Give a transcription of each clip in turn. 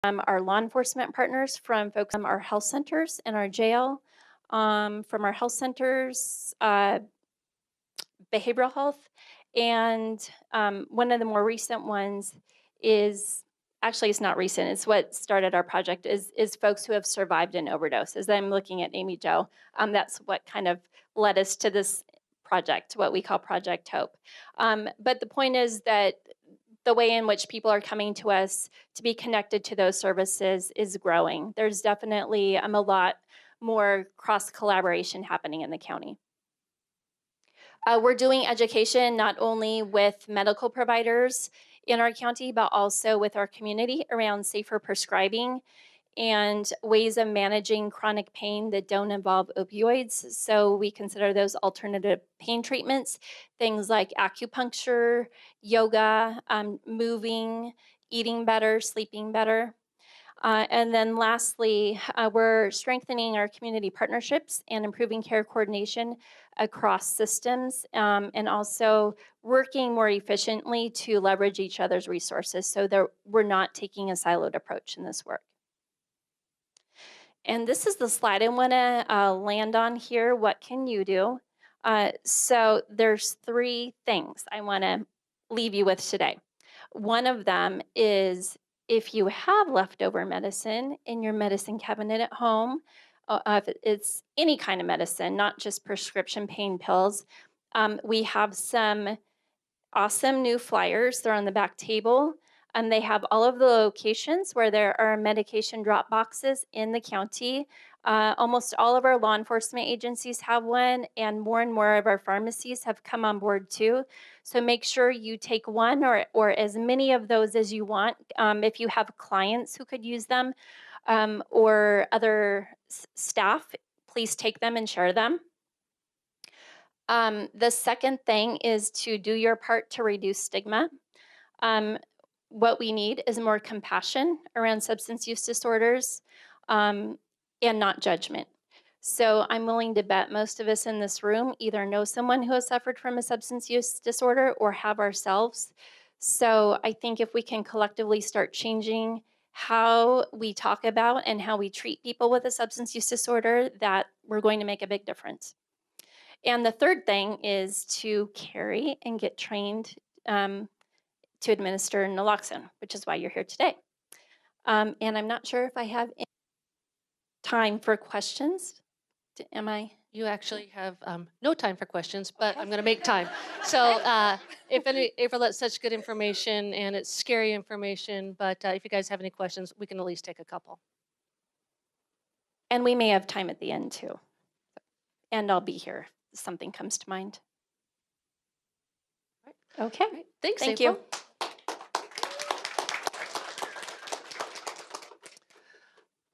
our law enforcement partners, from folks from our health centers and our jail, from our health centers, behavioral health, and one of the more recent ones is actually it's not recent. It's what started our project is folks who have survived an overdose. As I'm looking at Amy Jo, that's what kind of led us to this project, what we call Project Hope. But the point is that the way in which people are coming to us to be connected to those services is growing. There's definitely a lot more cross collaboration happening in the county. We're doing education not only with medical providers in our county, but also with our community around safer prescribing and ways of managing chronic pain that don't involve opioids. So we consider those alternative pain treatments, things like acupuncture, yoga, moving, eating better, sleeping better. And then lastly, we're strengthening our community partnerships and improving care coordination across systems, and also working more efficiently to leverage each other's resources so that we're not taking a siloed approach in this work. And this is the slide I want to land on here. What can you do? So there's three things I want to leave you with today. One of them is if you have leftover medicine in your medicine cabinet at home, if it's any kind of medicine, not just prescription pain pills, we have some awesome new flyers. They're on the back table. They have all of the locations where there are medication drop boxes in the county. Almost all of our law enforcement agencies have one, and more of our pharmacies have come on board too. So make sure you take one or as many of those as you want. If you have clients who could use them, or other staff, please take them and share them. The second thing is to do your part to reduce stigma. What we need is more compassion around substance use disorders, and not judgment. So I'm willing to bet most of us in this room either know someone who has suffered from a substance use disorder or have ourselves. So I think if we can collectively start changing how we talk about and how we treat people with a substance use disorder, that we're going to make a big difference. And the third thing is to carry and get trained to administer naloxone, which is why you're here today. And I'm not sure if I have any time for questions. Am I? You actually have no time for questions, but Okay. I'm going to make time. So if April, that's such good information, and it's scary information, but if you guys have any questions, we can at least take a couple. And we may have time at the end too. And I'll be here if something comes to mind. Okay. All right. Thanks, Thank April. you.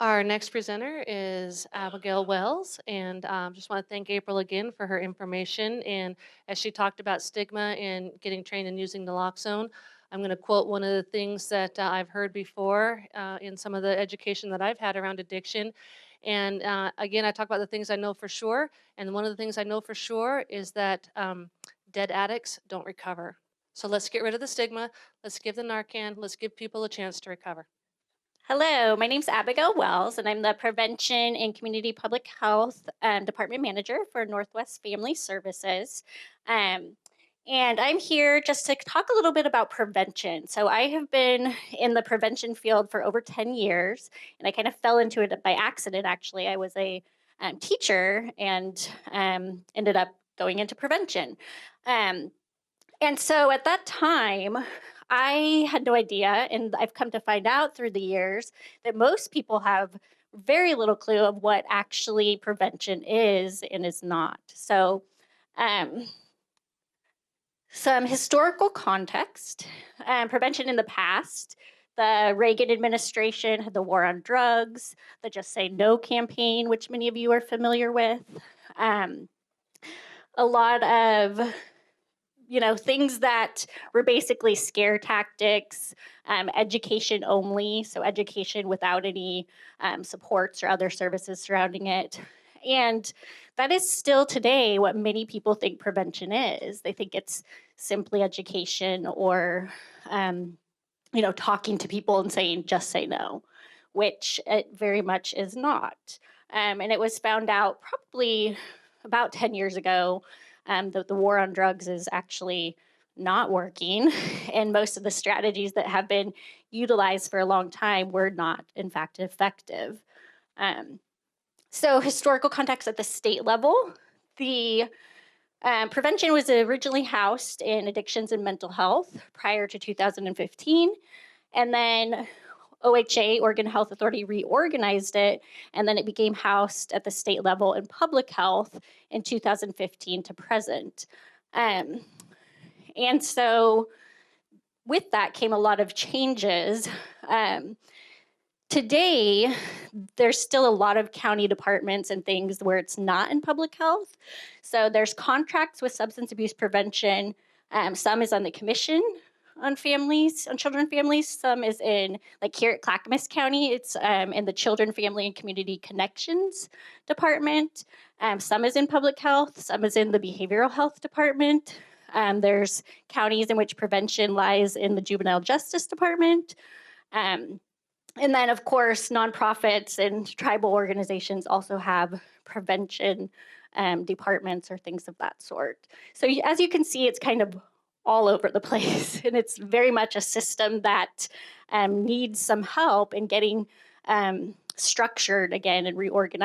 Our next presenter is Abigail Wells, and just want to thank April again for her information. And as she talked about stigma and getting trained in using naloxone, I'm going to quote one of the things that I've heard before in some of the education that I've had around addiction. And again, I talk about the things I know for sure. And one of the things I know for sure is that dead addicts don't recover. So let's get rid of the stigma. Let's give the Narcan. Let's give people a chance to recover. Hello, my name's Abigail Wells, and I'm the Prevention and Community Public Health Department Manager for Northwest Family Services. Um, and I'm here just to talk a little bit about prevention. So I have been in the prevention field for over 10 years, and I kind of fell into it by accident, actually. I was a teacher and ended up going into prevention. Um, and so at that time, I had no idea, and I've come to find out through the years that most people have very little clue of what actually prevention is and is not. So, um, some historical context. Prevention in the past, the Reagan administration had the war on drugs, the Just Say No campaign, which many of you are familiar with. Um, a lot of things that were basically scare tactics, education only, so education without any supports or other services surrounding it. And that is still today what many people think prevention is. They think it's simply education or, talking to people and saying, just say no. which it very much is not. And it was found out probably about 10 years ago that the war on drugs is actually not working. And most of the strategies that have been utilized for a long time were not, in fact, effective. So, historical context at the state level, the prevention was originally housed in addictions and mental health prior to 2015. And then OHA, Oregon Health Authority, reorganized it, and then it became housed at the state level in public health in 2015 to present. And so with that came a lot of changes. Today, there's still a lot of county departments and things where it's not in public health. So there's contracts with substance abuse prevention. Some is on the commission on families, on children and families. Some is in, like here at Clackamas County, it's in the Children, Family, and Community Connections Department. Some is in public health. Some is in the Behavioral Health Department. There's counties in which prevention lies in the Juvenile Justice Department. And then, of course, nonprofits and tribal organizations also have prevention departments or things of that sort. So as you can see, it's kind of all over the place. And it's very much a system that needs some help in getting structured again and reorganized.